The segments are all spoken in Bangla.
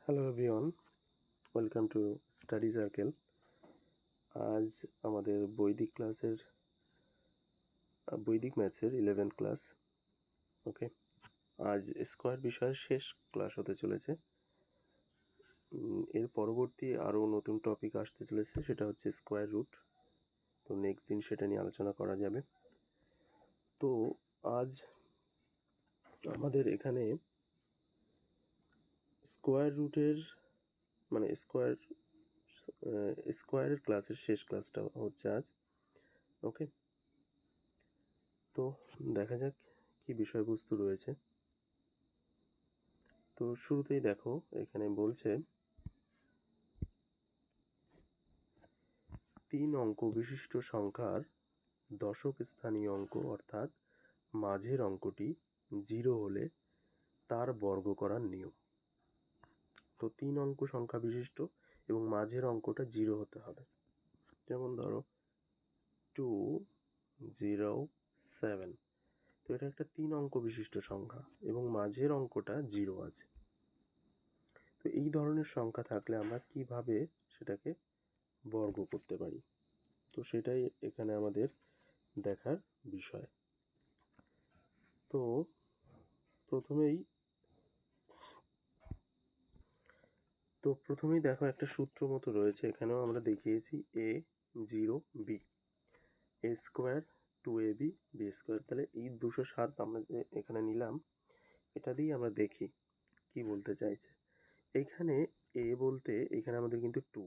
Hello everyone, welcome to study circle. আজ আমাদের বৈদিক ম্যাথসের 11th ক্লাস। ওকে, আজ স্কোয়ার বিষয়ের শেষ ক্লাস হতে চলেছে। এর পরবর্তী আরও নতুন টপিক আসতে চলেছে, সেটা হচ্ছে স্কোয়ার রুট। তো নেক্সট দিন সেটা নিয়ে আলোচনা করা যাবে। তো আজ আমাদের এখানে স্কোয়ার রুটের মানে স্কোয়ারের ক্লাসের শেষ ক্লাসটা হচ্ছে আজ। ওকে, তো দেখা যাক কি বিষয়বস্তু রয়েছে। তো শুরুতেই দেখো, এখানে বলছে 3 অঙ্ক বিশিষ্ট সংখ্যার দশক স্থানীয় অঙ্ক অর্থাৎ মাঝের অঙ্কটি 0 হলে তার বর্গ করার নিয়ম। তো 3 অঙ্ক সংখ্যা বিশিষ্ট এবং মাঝের অঙ্কটা 0 হতে হবে। যেমন ধরো 207, তো এটা একটা 3 অঙ্ক বিশিষ্ট সংখ্যা এবং মাঝের অঙ্কটা 0 আছে। তো এই ধরনের সংখ্যা থাকলে আমরা কিভাবে সেটাকে বর্গ করতে পারি, তো সেটাই এখানে আমাদের দেখার বিষয়। তো প্রথমেই দেখো, একটা সূত্র মতো রয়েছে, এখানেও আমরা দেখিয়েছি a0b, a square 2ab b square. তাহলে এই 207 আমরা যে এখানে নিলাম, এটা দিয়ে আমরা দেখি কি বলতে চাইছে। এইখানে a বলতে এখানে আমাদের কিন্তু 2,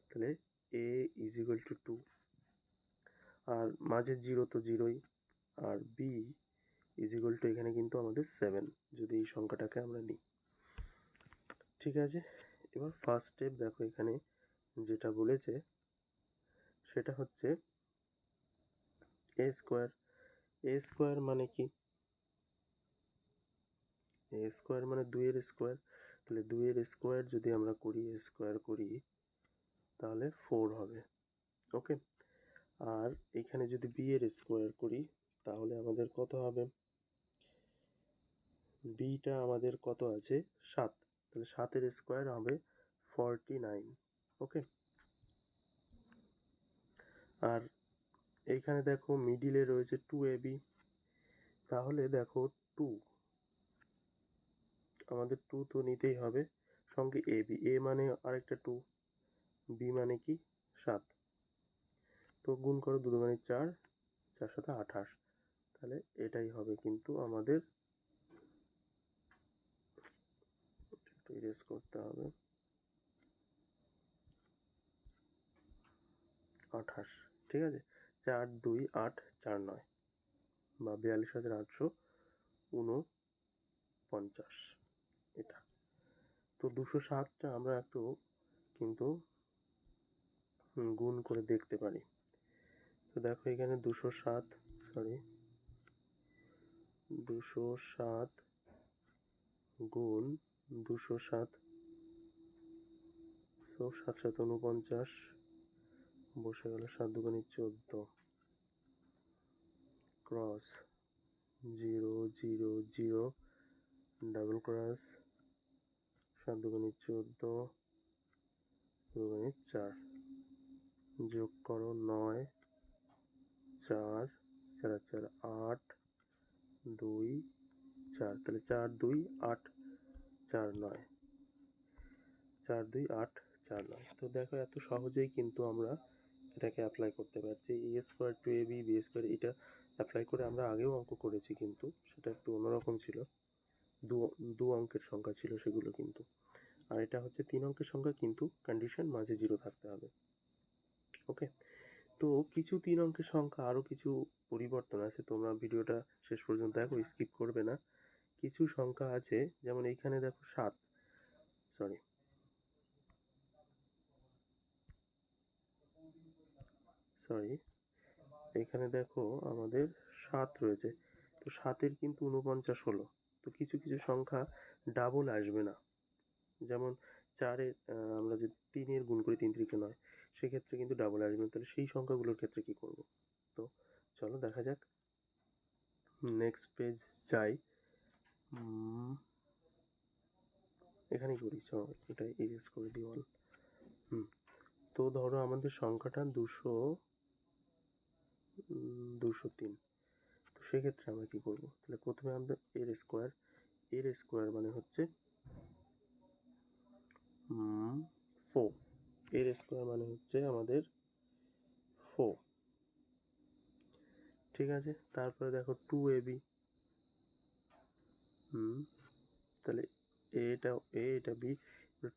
তাহলে a ইজ ইকুয়াল টু 2, আর মাঝে 0 তো 0ই, আর b ইজ ইকুয়াল টু এখানে কিন্তু আমাদের 7, যদি এই সংখ্যাটাকে আমরা নিই। ঠিক আছে, এবার ফার্স্ট স্টেপ দেখো, এখানে যেটা বলেছে সেটা হচ্ছে এ স্কোয়ার। এ স্কোয়ার মানে কি? এ স্কোয়ার মানে 2-এর স্কোয়ার। তাহলে 2-এর স্কোয়ার যদি আমরা করি, এ স্কোয়ার করি, তাহলে 4 হবে। ওকে, আর এখানে যদি বি এর স্কোয়ার করি তাহলে আমাদের কত হবে? বিটা আমাদের কত আছে? 7, তাহলে 7-এর স্কোয়ার হবে 49। ওকে, আর এইখানে দেখো মিডিলে রয়েছে 2ab, তাহলে দেখো 2, আমাদের 2 তো নিতেই হবে, সঙ্গে ab, a মানে আরেকটা 2, b মানে কি 7, তো গুণ করো 2 মানে 4, 4 সাথে 28, তাহলে এটাই হবে কিন্তু আমাদের, একটু ইরেজ করতে হবে, 28। ঠিক আছে, 4 2 8 4 9 বা 42,849, এটা। তো 207টা আমরা একটু কিন্তু গুণ করে দেখতে পারি। তো দেখো এখানে 207 গুণ 207, তো 7 7 49, বসে গেল 7 2 14, ক্রস 0 0 0, ডাবল ক্রস 7 2 14, 2 4, যোগ করো 9 4 4 4 8 2 4, তাহলে 4 2 8 4 9, 4 2 8 4 9। তো দেখো এত সহজেই কিন্তু আমরা এটাকে অ্যাপ্লাই করতে পারছি। এ স্কোয়ার 2ab বি স্কোয়ার, এটা অ্যাপ্লাই করে আমরা আগেও অঙ্ক করেছি, কিন্তু সেটা একটু অন্যরকম ছিল, দু অঙ্কের সংখ্যা ছিল সেগুলো কিন্তু, আর এটা হচ্ছে 3 অঙ্কের সংখ্যা, কিন্তু কন্ডিশন মাঝে 0 থাকতে হবে। ওকে, তো কিছু 3 অঙ্কের সংখ্যা আরও কিছু পরিবর্তন আছে, তোমরা ভিডিওটা শেষ পর্যন্ত দেখো, স্কিপ করবে না। কিছু সংখ্যা আছে, যেমন এইখানে দেখো 7, সরি, এখানে দেখো আমাদের 7 রয়েছে, তো 7-এর কিন্তু 49 হলো। তো কিছু কিছু সংখ্যা ডাবল আসবে না, যেমন 4-এর আমরা যদি 3-এর গুণ করি 3 3 9, সেক্ষেত্রে কিন্তু ডাবল আসবে না। তাহলে সেই সংখ্যাগুলোর ক্ষেত্রে কি করব? তো চলো দেখা যাক, নেক্সট পেজ যাই। এখানেই করি, চলো এটা ইরেজ করে দিই অল। তো ধরো আমাদের সংখ্যাটা 203। তো সেক্ষেত্রে আমরা কী করবো? তাহলে প্রথমে আমরা এর স্কোয়ার মানে হচ্ছে 4। এর স্কোয়ার মানে হচ্ছে আমাদের 4, ঠিক আছে। তারপরে দেখো 2ab, তাহলে এটা এ এটা বি।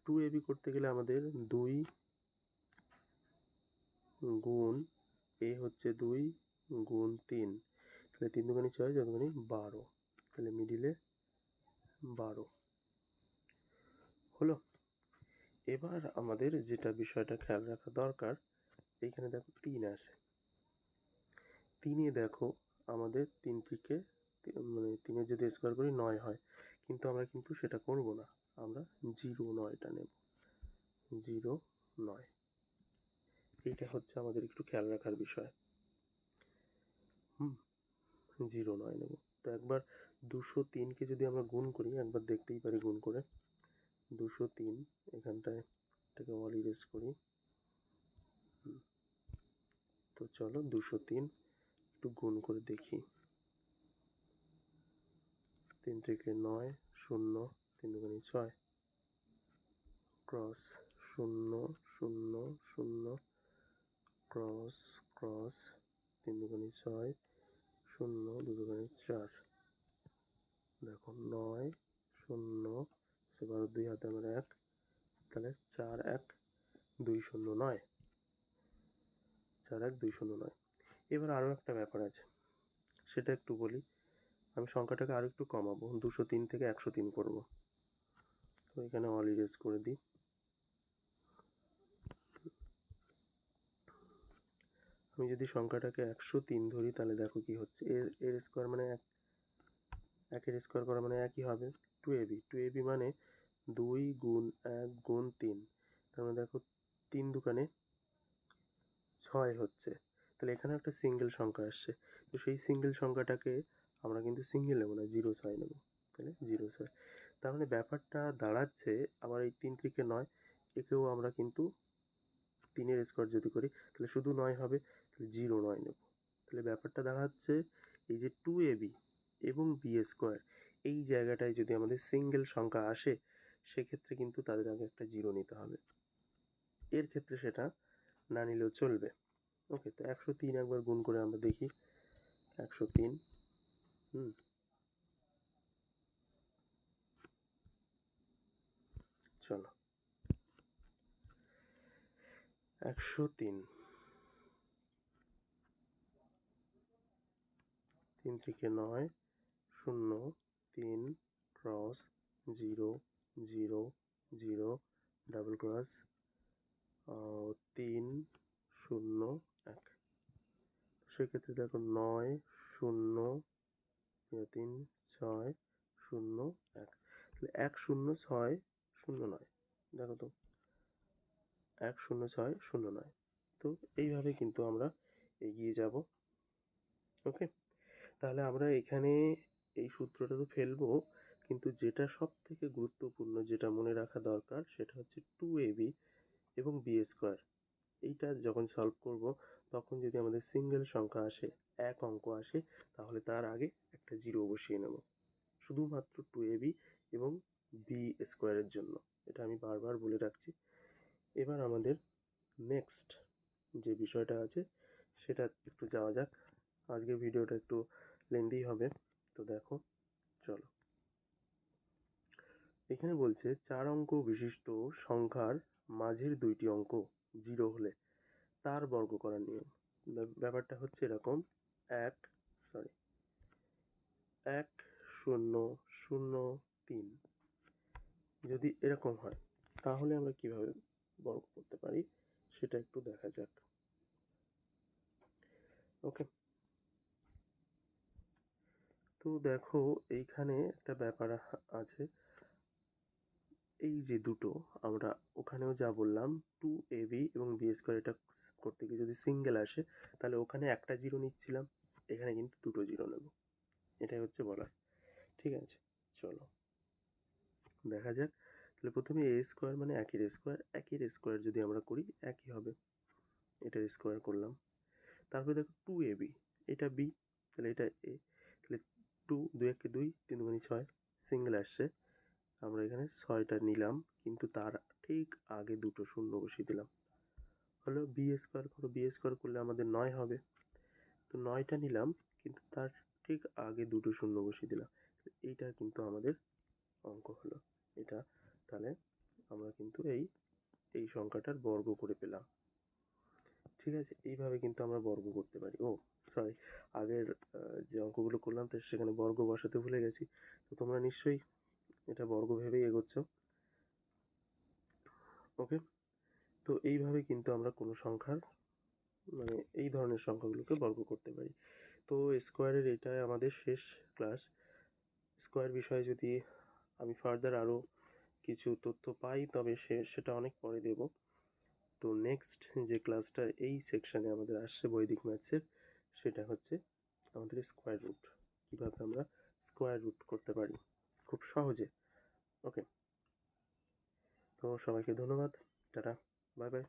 2ab করতে গেলে আমাদের 2 গুণ এ হচ্ছে 2 গুণ 3, তাহলে 3 দুগুণে 6, 4 দুগুণে 12, তাহলে মিডিলে 12 হলো। এবার আমাদের যেটা বিষয়টা খেয়াল রাখা দরকার, এইখানে দেখো 3 আছে। 3-এ দেখো আমাদের 3 থেকে মানে 3-এর যদি স্কোয়ার করি 9 হয়, কিন্তু আমরা কিন্তু সেটা করব না, আমরা 0-9টা নেব। 0-9 এইটা হচ্ছে আমাদের একটু খেয়াল রাখার বিষয়। 0-9 নেব। তো একবার 203কে যদি আমরা গুণ করি, একবার দেখতেই পারি গুণ করে। 203 এখানটায় এটাকে অল ইরেজ করি। তো চলো 203 একটু গুণ করে দেখি। 3 থেকে 9, 0, 3 দুগুণে 6, ক্রস 0 0 0, ক্রস ক্রস 3 দুগুণে 6, 0 2 দুগুণে 4, দেখো 9 0, 12 2 হাতে আমার 1, তাহলে 4 1 2 0 9, 4 1 2 0 9। এবার আরও একটা ব্যাপার আছে, সেটা একটু বলি। আমি সংখ্যাটাকে আরও একটু কমাবো, 203 থেকে 103 করব। তো এখানে অল ইরেজ করে দিই। আমি যদি সংখ্যাটাকে 103 ধরি, তাহলে দেখো কি হচ্ছে। এর স্কোয়ার মানে 1-এর স্কোয়ার করা মানে একই হবে। 2ab মানে 2 গুণ 1 গুণ 3, তার মানে দেখো 3 দুগুণে 6 হচ্ছে। তাহলে এখানে একটা সিঙ্গেল সংখ্যা আসছে, তো সেই সিঙ্গেল সংখ্যাটাকে আমরা কিন্তু সিঙ্গেল নেব না, 0-6 নেব। তাহলে 0-6, তার মানে ব্যাপারটা দাঁড়াচ্ছে আবার এই 3 থেকে 9 একেও আমরা কিন্তু 3-এর স্কোয়ার যদি করি তাহলে শুধু 9 হবে, তাহলে 0-9 নেব। তাহলে ব্যাপারটা দাঁড়াচ্ছে এই যে 2ab এবং বি স্কোয়ার, এই জায়গাটায় যদি আমাদের সিঙ্গেল সংখ্যা আসে, সেক্ষেত্রে কিন্তু তাদের আগে একটা 0 নিতে হবে। এর ক্ষেত্রে সেটা না নিলেও চলবে। ওকে, তো 103 একবার গুণ করে আমরা দেখি। 103, চলো 103, 3 থেকে 9, 0 3, ক্রস 0 0 0, ডাবল ক্রস 3 0 1। সেক্ষেত্রে দেখো 9 0 3 6 0 1, তাহলে 1 0 6 0 9, দেখো তো 1 0 6 0 9। তো এইভাবে কিন্তু আমরা এগিয়ে যাব। ওকে, তাহলে আমরা এখানে এই সূত্রটা তো ফেলবো, কিন্তু যেটা সব থেকে গুরুত্বপূর্ণ, যেটা মনে রাখা দরকার, সেটা হচ্ছে 2ab এবং বি স্কোয়ার। এইটা যখন সলভ করব, তখন যদি আমাদের সিঙ্গেল সংখ্যা আসে, এক অঙ্ক আসে, তাহলে তার আগে একটা 0 বসিয়ে নেব, শুধুমাত্র 2ab এবং বি স্কোয়ারের জন্য। এটা আমি বারবার বলে রাখছি। এবার আমাদের নেক্সট যে বিষয়টা আছে সেটা একটু যাওয়া যাক। আজকের ভিডিওটা একটু লেন্দি হবে, তো দেখো চলো। এখানে বলছে 4 অঙ্ক বিশিষ্ট সংখ্যার মাঝের 2টি অঙ্ক 0 হলে তার বর্গ করার নিয়ম। ব্যাপারটা হচ্ছে এরকম, 1 0 0 3 যদি এরকম হয়, তাহলে আমরা কিভাবে বর্গ করতে পারি সেটা একটু দেখা যাক। ওকে, তো দেখো এইখানে একটা ব্যাপার আছে। এই যে দুটো, আমরা ওখানেও যা বললাম 2ab এবং বি স্কোয়ার, এটা করতে গিয়ে যদি সিঙ্গেল আসে তাহলে ওখানে একটা 0 নিচ্ছিলাম, এখানে কিন্তু দুটো 0 নেব, এটাই হচ্ছে বলার। ঠিক আছে, চলো দেখা যাক। তাহলে প্রথমে এ স্কোয়ার মানে একের স্কোয়ার যদি আমরা করি একই হবে, এটার স্কোয়ার করলাম। তারপরে দেখো 2ab, এটা বি, তাহলে এটা এ, তাহলে 2 একে 2, 3 দুগুণে 6, সিঙ্গেল আসছে, আমরা এখানে 6টা নিলাম, কিন্তু তার ঠিক আগে দুটো শূন্য বসিয়ে দিলাম। হলো বি স্কোয়ার করো, বি স্কোয়ার করলে আমাদের 9 হবে, তো 9টা নিলাম, কিন্তু তার ঠিক আগে দুটো শূন্য বসিয়ে দিলাম। এইটা কিন্তু আমাদের অঙ্ক হলো এটা। তাহলে আমরা কিন্তু এই সংখ্যাটার বর্গ করে পেলাম। ঠিক আছে, এইভাবে কিন্তু আমরা বর্গ করতে পারি। ও সরি, আগের যে অঙ্কগুলো করলাম তো সেখানে বর্গ বসাতে ভুলে গেছি, তো তোমরা নিশ্চয়ই এটা বর্গ ভেবেই এগোচ্ছ। ওকে, তো এইভাবে কিন্তু আমরা কোনো সংখ্যার মানে এই ধরনের সংখ্যাগুলোকে বর্গ করতে পারি। তো স্কোয়ারের এটাই আমাদের শেষ ক্লাস। স্কোয়ার বিষয়ে যদি আমি ফার্দার আরও কিছু তথ্য পাই তবে সেটা অনেক পরে দেব। তো নেক্সট যে ক্লাসটা এই সেকশানে আমাদের আসছে বৈদিক ম্যাথসের, সেটা হচ্ছে আমাদের স্কোয়ার রুট, কীভাবে আমরা স্কোয়ার রুট করতে পারি খুব সহজে। ওকে, তো সবাইকে ধন্যবাদ, টাটা, বাই বাই।